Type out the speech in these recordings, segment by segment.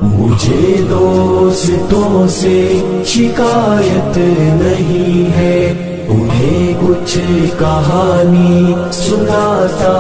مجھے دوستوں سے شکایت نہیں ہے، انہیں کچھ کہانی سناتا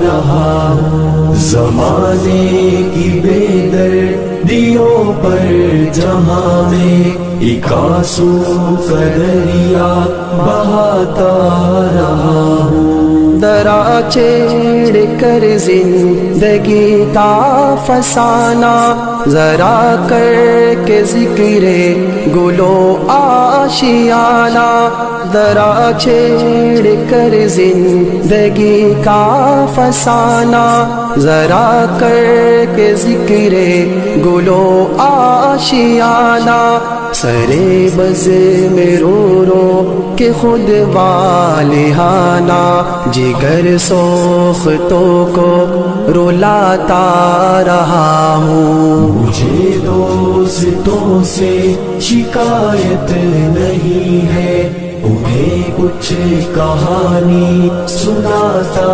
رہا ہوں۔ زمانے کی بے دردیوں پر جہاں میں ایک آنسو کا دریا بہاتا رہا ہوں۔ درا چھیڑ کر زندگی کا فسانہ، ذرا کر کے ذکر گلو آشیانہ، ذرا چھیڑ کر زندگی کا فسانہ، ذرا کر کے ذکر گلو آشیانہ، سرے بز میں رو رو کہ خود والہانہ، جگر سوختوں کو رلاتا رہا ہوں۔ مجھے دوستوں سے شکایت نہیں ہے، انہیں کچھ کہانی سناتا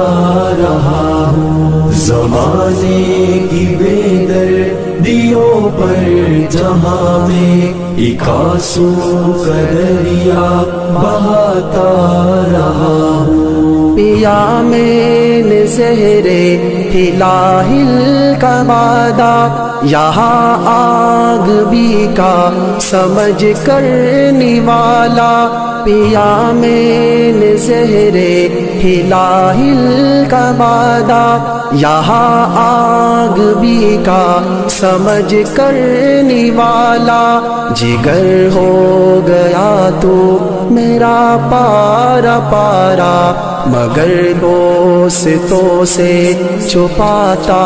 رہا ہوں۔ زمانے کی بے دردیوں پر جہاں میں ایک آنسو کا دریا بہاتا رہا ہوں۔ پیا میں نے زہرے ہلاہل کا وعدہ، یہاں آگ بھی کا سمجھ کر نوالا، پیا میں نے زہرے ہلاہل کا وعدہ، یہاں آگ بھی کا سمجھ کر نوالا، جگر ہو گیا تو میرا پارا پارا، مگر دوستوں سے چھپاتا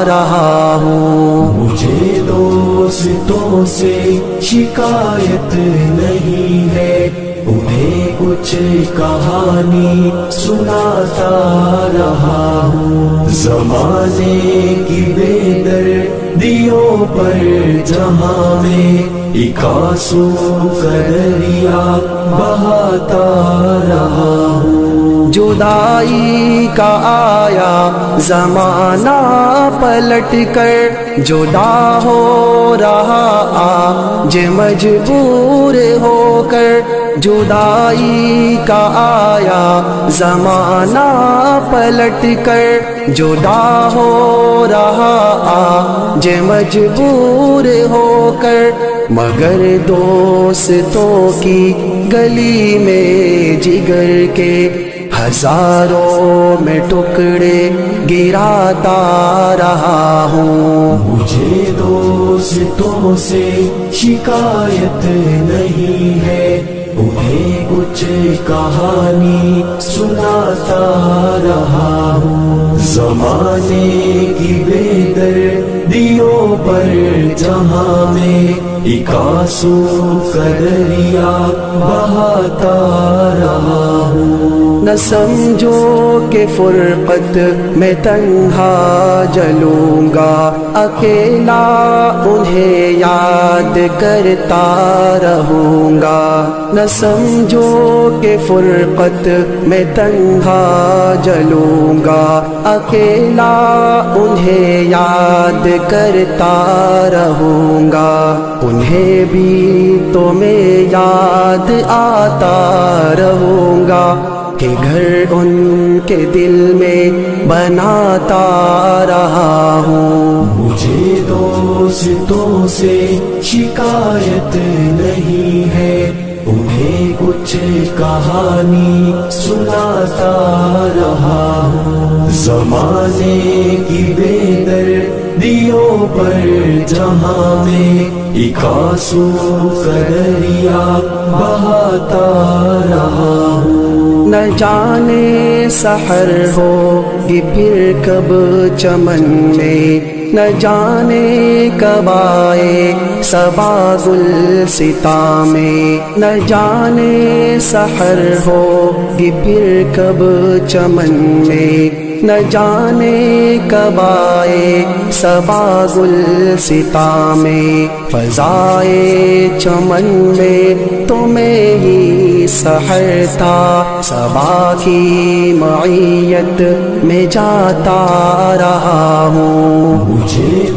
رہا ہوں۔ مجھے دوستوں سے شکایت نہیں ہے، انہیں کچھ کہانی سناتا رہا ہوں۔ زمانے کی بے دردیوں پر جہاں میں ایک آنسو کا دریا بہاتا رہا ہوں۔ جدائی کا آیا زمانہ پلٹ کر، جدا ہو رہا آج مجبور ہو کر، جدائی کا آیا زمانہ پلٹ کر، جدا ہو رہا آج مجبور ہو کر، مگر دوستوں کی گلی میں جگر کے ہزاروں میں ٹکڑے گراتا رہا ہوں۔ مجھے دوستوں سے شکایت نہیں ہے، انہیں کچھ کہانی سناتا رہا ہوں۔ زمانے کی بے دردیوں پر جہاں میں ایک آنسو کا دریا بہاتا رہا ہوں۔ نہ سمجھو کہ فرقت میں تنہا جلوں گا، اکیلا انہیں یاد کرتا رہوں گا، نہ سمجھو کہ فرقت میں تنہا جلوں گا، اکیلا انہیں یاد کرتا رہوں گا، انہیں بھی تو میں یاد آتا رہوں گا، کہ گھر ان کے دل میں بناتا رہا ہوں۔ مجھے دوستوں سے شکایت نہیں ہے، انہیں کچھ کہانی سناتا رہا ہوں۔ زمانے کی بے دردیوں پر جہاں میں ایک آنسو کا دریا بہاتا رہا ہوں۔ نہ جانے سحر ہوگی پھر کب چمن میں، نہ جانے کب آئے صبا گلستاں میں، نہ جانے سحر ہوگی پھر کب چمن میں، نہ جانے کب آئے صبا گلستاں میں، فضائے چمن میں تمہیں ہی سحر تھا، صبا کی معیت میں جاتا رہا ہوں۔ مجھے